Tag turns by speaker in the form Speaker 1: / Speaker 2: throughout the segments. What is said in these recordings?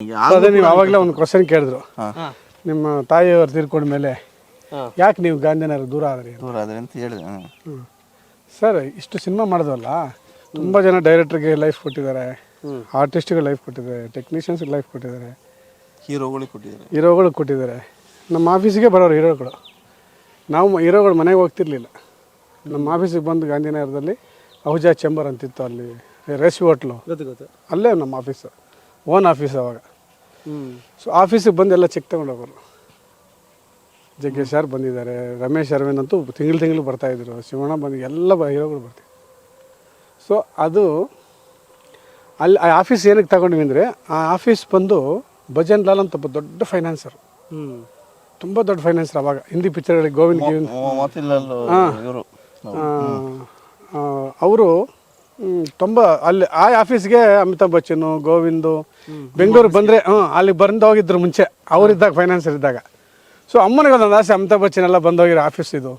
Speaker 1: ಅದೇ ನೀವು ಆವಾಗಲೇ ಒಂದು ಕ್ವಶನ್ ಕೇಳಿದ್ರು, ನಿಮ್ಮ ತಾಯಿಯವರು ತೀರ್ಕೊಂಡ ಮೇಲೆ ಯಾಕೆ ನೀವು ಗಾಂಧಿನಗರ ದೂರ ಆದ್ರಿ
Speaker 2: ಅಂತ ಹೇಳಿದೆ.
Speaker 1: ಸರ್, ಇಷ್ಟು ಸಿನಿಮಾ ಮಾಡಿದ್ವಲ್ಲ, ತುಂಬ ಜನ ಡೈರೆಕ್ಟ್ರಿಗೆ ಲೈಫ್ ಕೊಟ್ಟಿದ್ದಾರೆ, ಆರ್ಟಿಸ್ಟ್ಗೆ ಲೈಫ್ ಕೊಟ್ಟಿದ್ದಾರೆ, ಟೆಕ್ನಿಷಿಯನ್ಸ್ಗೆ ಲೈಫ್ ಕೊಟ್ಟಿದ್ದಾರೆ, ಹೀರೋಗಳಿಗೆ ಕೊಟ್ಟಿದ್ದಾರೆ. ನಮ್ಮ ಆಫೀಸಿಗೆ ಬರೋರು ಹೀರೋಗಳು. ನಾವು ಹೀರೋಗಳು ಮನೆಗೆ ಹೋಗ್ತಿರ್ಲಿಲ್ಲ. ನಮ್ಮ ಆಫೀಸಿಗೆ ಬಂದು ಗಾಂಧಿನಗರದಲ್ಲಿ ಅಹುಜಾ ಚೇಂಬರ್ ಅಂತಿತ್ತು, ಅಲ್ಲಿ ರೇಸ್ ಹೋಟ್ಲು, ಅಲ್ಲೇ ನಮ್ಮ ಆಫೀಸು, ಓನ್ ಆಫೀಸ್ ಅವಾಗ. ಸೊ ಆಫೀಸಿಗೆ ಬಂದು ಎಲ್ಲ ಚೆಕ್ ತೊಗೊಂಡೋಗೋರು. ಜಗ್ಗೇಶ್ ಸರ್ ಬಂದಿದ್ದಾರೆ, ರಮೇಶ್ ಅರವಿಂದ್ ಅಂತೂ ತಿಂಗಳು ಬರ್ತಾಯಿದ್ರು, ಶಿವಣ್ಣ ಬಂದು ಎಲ್ಲ ಹೀರೋಗಳು ಬರ್ತಿದ್ರು. ಸೊ ಅದು ಅಲ್ಲಿ ಆ ಆಫೀಸ್ ಏನಕ್ಕೆ ತಗೊಂಡ್ವಿ ಅಂದರೆ, ಆ ಆಫೀಸ್ ಬಂದು ಭಜನ್ ಲಾಲ್ ಅಂತ ಒಬ್ಬ ದೊಡ್ಡ ಫೈನಾನ್ಸರ್, ತುಂಬ ದೊಡ್ಡ ಫೈನಾನ್ಸರ್ ಅವಾಗ. ಹಿಂದಿ ಪಿಕ್ಚರ್ಗಳಿಗೆ ಗೋವಿಂದ್ ಅವರು ತುಂಬ ಅಲ್ಲಿ ಆ ಆಫೀಸ್ಗೆ ಅಮಿತಾಬ್ ಬಚ್ಚನ್, ಗೋವಿಂದು ಬೆಂಗಳೂರು ಬಂದರೆ ಅಲ್ಲಿಗೆ ಬಂದು ಹೋಗಿದ್ರು ಮುಂಚೆ, ಅವರಿದ್ದಾಗ ಫೈನಾನ್ಸರ್ ಇದ್ದಾಗ. ಸೊ ಅಮ್ಮನಿಗೆ ಒಂದೊಂದು ಆಸೆ, ಅಮಿತಾಬ್ ಬಚ್ಚನ್ ಎಲ್ಲ ಬಂದೋಗಿರೋ ಆಫೀಸ್ ಇದು,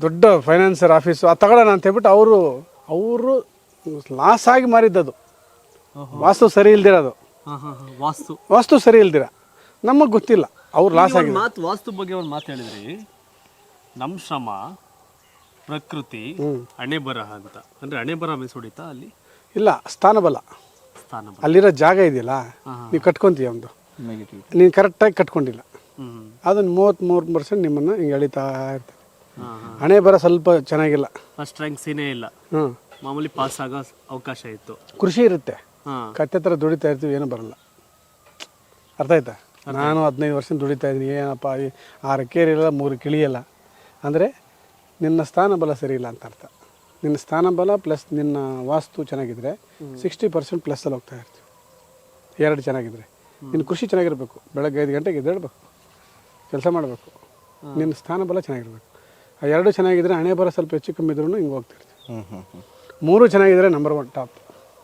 Speaker 1: ದೊಡ್ಡ ಫೈನಾನ್ಸರ್ ಆಫೀಸು, ಅದು ತಗೊಳ್ಳೋಣ ಅಂತ ಹೇಳ್ಬಿಟ್ಟು ಅವರು ಲಾಸ್ ಆಗಿ ಮಾರಿದ್ದದು. ವಾಸ್ತು ಸರಿ ಇಲ್ದಿರೋದು, ವಾಸ್ತು ಸರಿ ಇಲ್ದಿರ, ನಮಗೆ ಗೊತ್ತಿಲ್ಲ, ಅವ್ರು ಲಾಸ್ ಆಗಿ.
Speaker 3: ವಾಸ್ತು ಬಗ್ಗೆ ಒಂದು ಮಾತು ಹೇಳಿದ್ರಿ, ನಮ್ಮ ಶ್ರಮ ಪ್ರಕೃತಿ ಹಣೆ ಬರಹ ಅಂತ. ಅಂದ್ರೆ ಹಣೆ ಬರಹ ಮಿಸ್ ಹೊಡಿತಾ ಅಲ್ಲಿ?
Speaker 1: ಇಲ್ಲ, ಸ್ಥಾನಬಲ. ಅಲ್ಲಿರೋ ಜಾಗ ಇದೆಯಲ್ಲ, ನೀವು ಕಟ್ಕೊಂತೀಯ ಒಂದು, ನೀನು ಕರೆಕ್ಟಾಗಿ ಕಟ್ಕೊಂಡಿಲ್ಲ, ಅದನ್ನು 33% ನಿಮ್ಮನ್ನು ಹಿಂಗೆ ಎಳಿತಾ ಇರ್ತಾರೆ. ಹಣೆ ಬರ ಸ್ವಲ್ಪ ಚೆನ್ನಾಗಿಲ್ಲ,
Speaker 3: ಫಸ್ಟ್ ರ್ಯಾಂಕ್ ಸೀನೇ ಇಲ್ಲ, ಮಾಮೂಲಿ ಪಾಸ್ ಆಗೋ ಅವಕಾಶ ಇತ್ತು.
Speaker 1: ಕೃಷಿ ಇರುತ್ತೆ, ಕತ್ತೆ ಥರ ದುಡಿತಾ ಇರ್ತೀವಿ, ಏನೂ ಬರಲ್ಲ. ಅರ್ಥ ಆಯ್ತಾ? ನಾನು 15 ವರ್ಷ ದುಡಿತಾ ಇದ್ದೀನಿ, ಏನಪ್ಪ 6 ಕೇರಿಲ್ಲ 3 ಕಿಳಿಯಲ್ಲ ಅಂದರೆ ನಿನ್ನ ಸ್ಥಾನಬಲ ಸರಿ ಇಲ್ಲ ಅಂತ ಅರ್ಥ. ನಿನ್ನ ಸ್ಥಾನಬಲ ಪ್ಲಸ್ ನಿನ್ನ ವಾಸ್ತು ಚೆನ್ನಾಗಿದ್ರೆ 60% ಪ್ಲಸ್ಸಲ್ಲಿ ಹೋಗ್ತಾ ಇರ್ತೀವಿ. 2 ಚೆನ್ನಾಗಿದ್ರೆ, ನಿನ್ನ ಕೃಷಿ ಚೆನ್ನಾಗಿರಬೇಕು, ಬೆಳಗ್ಗೆ 5 ಗಂಟೆಗೆ ಎದ್ದೇಳಬೇಕು, ಕೆಲಸ ಮಾಡಬೇಕು, ನಿನ್ನ ಸ್ಥಾನಬಲ ಚೆನ್ನಾಗಿರ್ಬೇಕು. ಆ 2 ಚೆನ್ನಾಗಿದ್ರೆ ಹಣೆ ಬರ ಸ್ವಲ್ಪ ಹೆಚ್ಚು ಕಮ್ಮಿ ಇದ್ರೂ ಹಿಂಗೆ ಹೋಗ್ತಿರ್ತೀವಿ. 3 ಚೆನ್ನಾಗಿದ್ರೆ ನಂಬರ್ 1 ಟಾಪ್.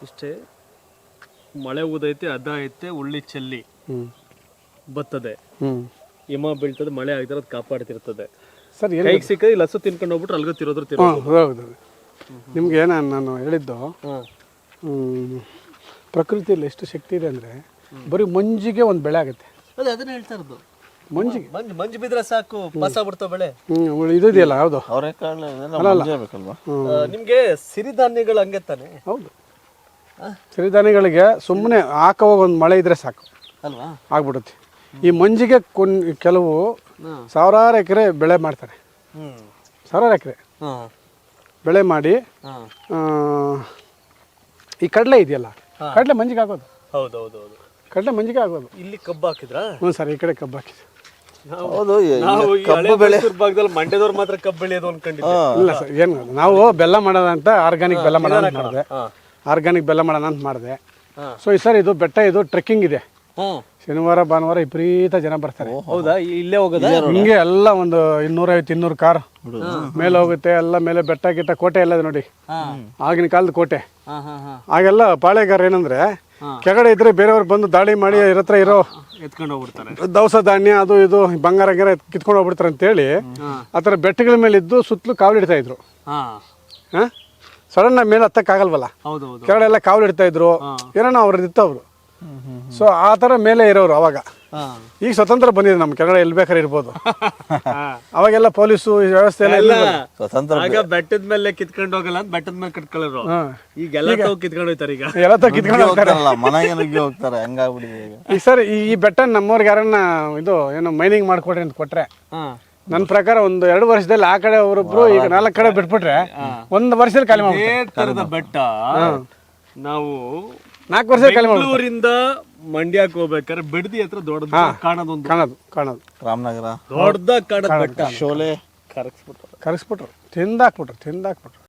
Speaker 3: ಇಷ್ಟೇ, ಮಳೆ ಊದೈತೆ, ಅದ ಐತೆ, ಉಳ್ಳಿ ಚೆಲ್ಲಿ ಬರ್ತದೆ, ಹಿಮ ಬೀಳ್ತದೆ, ಮಳೆ ಆಗ್ತಾರೆ, ಅದು ಕಾಪಾಡ್ತಿರ್ತದೆ.
Speaker 1: ಸರ್
Speaker 3: ಕೈಗೆ ಸಿಕ್ಕ ಇಲ್ಲಿ ಹಸು ತಿನ್ಕೊಂಡು ಹೋಗ್ಬಿಟ್ರೆ ಅಲ್ಗ ತಿರೋದ್ರು.
Speaker 1: ಹೌದು, ನಿಮ್ಗೆ ನಾನು ಹೇಳಿದ್ದು, ಪ್ರಕೃತಿಯಲ್ಲಿ ಎಷ್ಟು ಶಕ್ತಿ ಇದೆ ಅಂದರೆ, ಬರೀ ಮಂಜಿಗೆ ಒಂದು ಬೆಳೆ ಆಗುತ್ತೆ.
Speaker 3: ಅದೇ ಅದನ್ನ ಹೇಳ್ತಾ ಇರೋದು,
Speaker 1: ಮಂಜಿಗೆ
Speaker 3: ಮಂಜು ಬಿದ್ರೆ ಸಾಕು ಪಾಸ ಬಿಡ್ತಾವ ಬೆಳೆ.
Speaker 1: ಇದು ಇದೆಯಲ್ಲ, ಹೌದು,
Speaker 3: ನಿಮ್ಗೆ ಸಿರಿಧಾನ್ಯಗಳು ಹಂಗೆ ತಾನೆ?
Speaker 1: ಹೌದು, ಸಿರಿಧಾನ್ಯಗಳಿಗೆ ಸುಮ್ಮನೆ ಹಾಕೋವಾಗ ಒಂದು ಮಳೆ ಇದ್ರೆ ಸಾಕು
Speaker 3: ಅಲ್ವಾ,
Speaker 1: ಆಗ್ಬಿಡುತ್ತೆ. ಈ ಮಂಜಿಗೆ ಕೆಲವು 1000 ಎಕರೆ ಬೆಳೆ ಮಾಡ್ತಾರೆ, 1000 ಎಕರೆ ಬೆಳೆ ಮಾಡಿ, ಈ ಕಡಲೆ ಇದೆಯಲ್ಲ, ಕಡಲೆ ಮಂಜಿಗೆ ಆಗೋದು.
Speaker 3: ಹೌದೌದು,
Speaker 1: ಕಡಲೆ ಮಂಜಿಗೆ ಆಗೋದು.
Speaker 3: ಇಲ್ಲಿ ಕಬ್ಬು ಹಾಕಿದ್ರ?
Speaker 1: ಹ್ಞೂ ಸರ್, ಈ ಕಡೆ ಕಬ್ಬು ಹಾಕಿದ್ರು.
Speaker 3: ಭಾಗದಲ್ಲಿ ಮಂಡ್ಯದವ್ರು ಮಾತ್ರ ಕಬ್ಬು ಬೆಳೆಯೋದು ಅನ್ಕೊಂಡಿದ್ದೆ.
Speaker 1: ಇಲ್ಲ ಸರ್, ಏನು ನಾವು ಬೆಲ್ಲ ಮಾಡೋಣ ಅಂತ ಆರ್ಗ್ಯಾನಿಕ್ ಬೆಲ್ಲ ಮಾಡೋಣ ಅಂತ ಮಾಡಿದೆ, ಆರ್ಗ್ಯಾನಿಕ್ ಬೆಲ್ಲ ಮಾಡೋಣ ಅಂತ ಮಾಡಿದೆ. ಸೊ ಈ ಸರ್, ಇದು ಬೆಟ್ಟ, ಇದು ಟ್ರೆಕ್ಕಿಂಗ್ ಇದೆ, ಶನಿವಾರ ಭಾನುವಾರ ವಿಪರೀತ ಜನ ಬರ್ತಾರೆ.
Speaker 3: ಹೌದಾ? ಇಲ್ಲೇ ಹೋಗೋದ?
Speaker 1: ಹಿಂಗೆ ಎಲ್ಲ ಒಂದು 250-200 ಕಾರ್ ಮೇಲೆ ಹೋಗುತ್ತೆ, ಎಲ್ಲ ಮೇಲೆ ಬೆಟ್ಟ ಗಿಟ್ಟ, ಕೋಟೆ ಎಲ್ಲ ನೋಡಿ, ಆಗಿನ ಕಾಲದ ಕೋಟೆ. ಆಗೆಲ್ಲ ಪಾಳೆಗಾರ ಏನಂದ್ರೆ, ಕೆಳಗಡೆ ಇದ್ರೆ ಬೇರೆಯವ್ರು ಬಂದು ದಾಳಿ ಮಾಡಿ ಹತ್ರ ಇರೋ
Speaker 3: ಎತ್ಕೊಂಡು ಹೋಗ್ಬಿಡ್ತಾರೆ,
Speaker 1: ದವಸ ಧಾನ್ಯ ಅದು ಇದು ಬಂಗಾರ ಗಿರ ಕಿತ್ಕೊಂಡು ಹೋಗ್ಬಿಡ್ತಾರೆ ಅಂತೇಳಿ ಆ ಥರ ಬೆಟ್ಟಗಳ ಮೇಲೆ ಇದ್ದು ಸುತ್ತಲೂ ಕಾವಲಿಡ್ತಾ ಇದ್ರು. ಸಡನ್ ಮೇಲೆ ಹತ್ತಕ್ಕಾಗಲ್ವಲ್ಲ, ಕೆಳಗಡೆ ಎಲ್ಲ ಕಾವಲಿಡ್ತಾ ಇದ್ರು, ಏನೋ ಅವ್ರದ್ದು ಇತ್ತು ಅವರು. ಸೊ ಆ ಥರ ಮೇಲೆ ಇರೋರು ಅವಾಗ. ಈಗ ಸ್ವತಂತ್ರ ಬಂದಿದೆ, ನಮ್ಮ ಕೆಳಗಡೆ ಎಲ್ಲಿ ಬೇಕಾದ್ರೆ ಇರ್ಬೋದು. ಅವಾಗೆಲ್ಲ ಪೊಲೀಸು ವ್ಯವಸ್ಥೆ ಎಲ್ಲ
Speaker 3: ಬೆಟ್ಟದ ಮೇಲೆ ಕಿತ್ಕೊಂಡು ಹೋಗಲ್ಲ ಅಂತ ಬೆಟ್ಟದ ಮೇಲೆ ಕಟ್ಕೊಳ್ಳೋರು. ಈಗ ಎಲ್ಲ ಕಿತ್ಕೊಂಡು ಹೋಗ್ತಾರೆ, ಈಗ
Speaker 1: ಎಲ್ಲ ಕಿತ್ಕೊಂಡು ಹೋಗ್ತಾರೆ. ಈಗ ಸರ್, ಈ ಬೆಟ್ಟ ನಮ್ಮವ್ರಿಗೆ ಯಾರನ್ನ ಇದು ಏನೋ ಮೈನಿಂಗ್ ಮಾಡ್ಕೊಡ್ರಿ ಅಂತ ಕೊಟ್ರೆ, ನನ್ನ ಪ್ರಕಾರ ಒಂದು 2 ವರ್ಷದಲ್ಲಿ ಆ ಕಡೆ ಅವರೊಬ್ರು, ಈಗ 4 ಕಡೆ ಬಿಟ್ಬಿಟ್ರೆ 1 ವರ್ಷದಲ್ಲಿ ಖಾಲಿ ಮಾಡ್ತಾರೆ.
Speaker 3: ಬೆಟ್ಟ ನಾವು
Speaker 1: 4 ವರ್ಷ
Speaker 3: ಬೆಂಗಳೂರಿಂದ ಮಂಡ್ಯಕ್ಕೆ ಹೋಗ್ಬೇಕಾದ್ರೆ ಬಿಡದಿ ಹತ್ರ ದೊಡ್ಡ
Speaker 1: ಕಾಣೋದು
Speaker 3: ರಾಮನಗರ ದೊಡ್ಡದಾಗ ಕಾಣೋದು ಬೆಟ್ಟ. ಶೋಲೆ
Speaker 1: ಕರಗಿಸ್ಬಿಟ್ರು, ತಿಂದಾಕ್ಬಿಟ್ರು.